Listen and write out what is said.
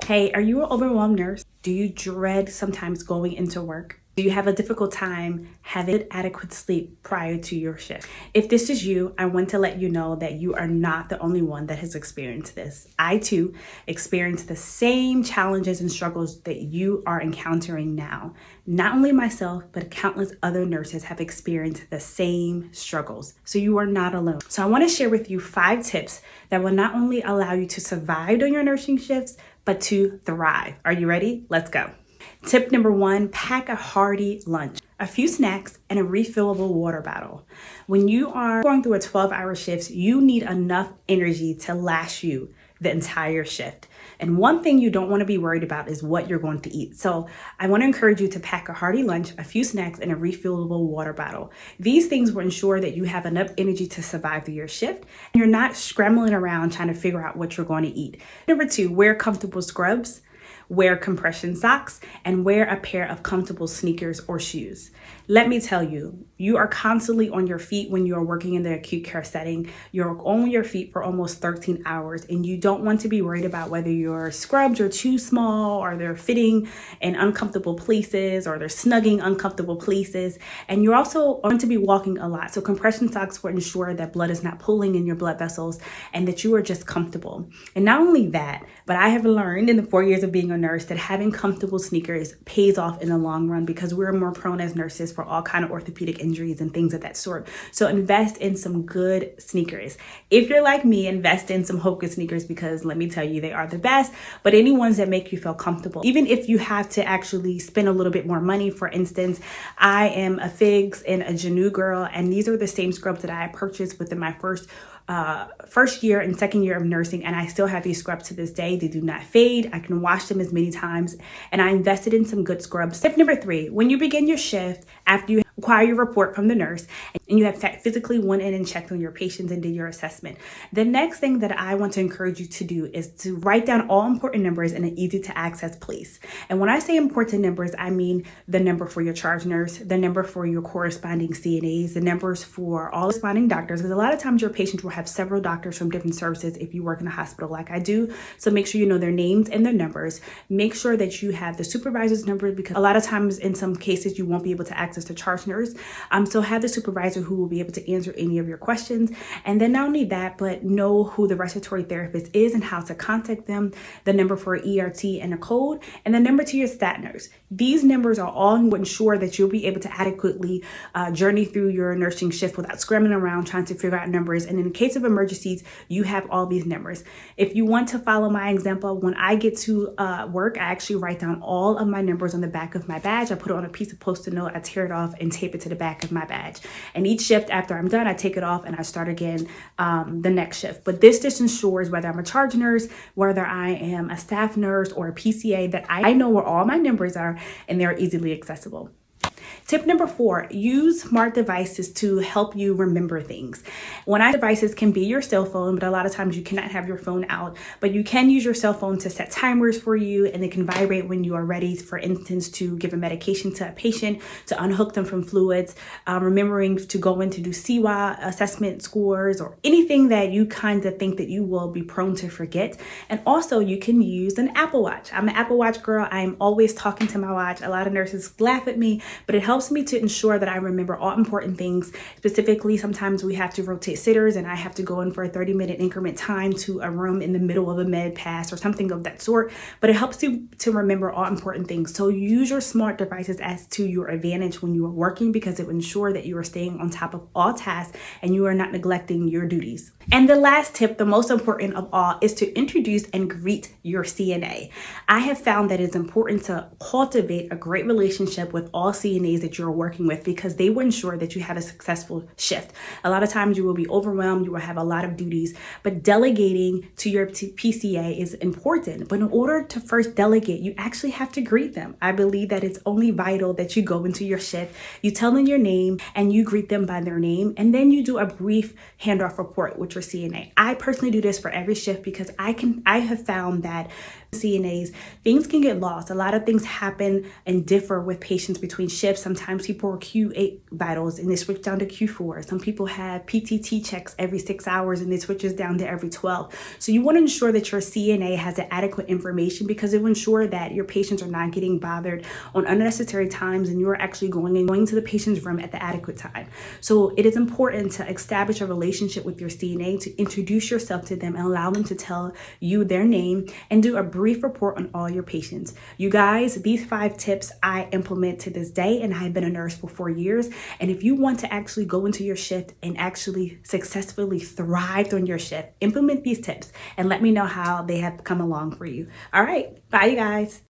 Hey, are you an overwhelmed nurse? Do you dread sometimes going into work? Do you have a difficult time having adequate sleep prior to your shift? If this is you, I want to let you know that you are not the only one that has experienced this. I too experienced the same challenges and struggles that you are encountering now. Not only myself, but countless other nurses have experienced the same struggles. So you are not alone. So I want to share with you 5 tips that will not only allow you to survive during your nursing shifts, but to thrive. Are you ready? Let's go. Tip number 1, pack a hearty lunch, a few snacks, and a refillable water bottle. When you are going through a 12-hour shift, you need enough energy to last you the entire shift. And one thing you don't want to be worried about is what you're going to eat. So I want to encourage you to pack a hearty lunch, a few snacks, and a refillable water bottle. These things will ensure that you have enough energy to survive through your shift and you're not scrambling around trying to figure out what you're going to eat. Number 2, wear comfortable scrubs, wear compression socks, and wear a pair of comfortable sneakers or shoes. Let me tell you, you are constantly on your feet when you are working in the acute care setting. You're on your feet for almost 13 hours, and you don't want to be worried about whether your scrubs are too small or they're fitting in uncomfortable places or they're snugging uncomfortable places. And you're also going to be walking a lot. So compression socks will ensure that blood is not pooling in your blood vessels and that you are just comfortable. And not only that, but I have learned in the 4 years of being a nurse that having comfortable sneakers pays off in the long run because we're more prone as nurses for all kind of orthopedic injuries and things of that sort. So invest in some good sneakers. If you're like me, invest in some Hoka sneakers because let me tell you, they are the best, but any ones that make you feel comfortable. Even if you have to actually spend a little bit more money, for instance, I am a Figs and a Janu girl, and these are the same scrubs that I purchased within my first year and second year of nursing, and I still have these scrubs to this day. They do not fade. I can wash them as many times, and I invested in some good scrubs. Tip number 3, when you begin your shift, after you acquire your report from the nurse and you have physically went in and checked on your patients and did your assessment, the next thing that I want to encourage you to do is to write down all important numbers in an easy to access place. And when I say important numbers, I mean the number for your charge nurse, the number for your corresponding CNAs, the numbers for all corresponding doctors, because a lot of times your patients will have several doctors from different services if you work in a hospital like I do. So make sure you know their names and their numbers. Make sure that you have the supervisor's number because a lot of times in some cases you won't be able to access the charge nurse. So have the supervisor who will be able to answer any of your questions. And then not only that, but know who the respiratory therapist is and how to contact them, the number for ERT and a code, and the number to your stat nurse. These numbers are all to ensure that you'll be able to adequately journey through your nursing shift without scrambling around trying to figure out numbers. And in case of emergencies, you have all these numbers. If you want to follow my example, when I get to work, I actually write down all of my numbers on the back of my badge. I put it on a piece of Post-it note, I tear it off and tape it to the back of my badge. And each shift after I'm done, I take it off and I start again the next shift. But this just ensures whether I'm a charge nurse, whether I am a staff nurse or a PCA, that I know where all my numbers are and they're easily accessible. Tip number 4, use smart devices to help you remember things. Devices can be your cell phone, but a lot of times you cannot have your phone out, but you can use your cell phone to set timers for you and they can vibrate when you are ready, for instance, to give a medication to a patient, to unhook them from fluids, remembering to go in to do CWA assessment scores or anything that you kind of think that you will be prone to forget. And also you can use an Apple Watch. I'm an Apple Watch girl. I'm always talking to my watch. A lot of nurses laugh at me, but it helps me to ensure that I remember all important things. Specifically, sometimes we have to rotate sitters and I have to go in for a 30-minute increment time to a room in the middle of a med pass or something of that sort, but it helps you to remember all important things. So use your smart devices as to your advantage when you are working because it will ensure that you are staying on top of all tasks and you are not neglecting your duties. And the last tip, the most important of all, is to introduce and greet your CNA. I have found that it's important to cultivate a great relationship with all CNAs that you're working with because they will ensure that you have a successful shift. A lot of times you will be overwhelmed, you will have a lot of duties, but delegating to your PCA is important. But in order to first delegate, you actually have to greet them. I believe that it's only vital that you go into your shift, you tell them your name and you greet them by their name, and then you do a brief handoff report with your CNA. I personally do this for every shift because I have found that CNAs, things can get lost. A lot of things happen and differ with patients between shifts. Sometimes people are Q8 vitals and they switch down to Q4. Some people have PTT checks every 6 hours and it switches down to every 12. So you want to ensure that your CNA has the adequate information, because it will ensure that your patients are not getting bothered on unnecessary times and you're actually going to the patient's room at the adequate time. So it is important to establish a relationship with your CNA, to introduce yourself to them and allow them to tell you their name and do a brief report on all your patients. You guys, these 5 tips I implement to this day, and I've been a nurse for 4 years. And if you want to actually go into your shift and actually successfully thrive on your shift, implement these tips and let me know how they have come along for you. All right, bye you guys.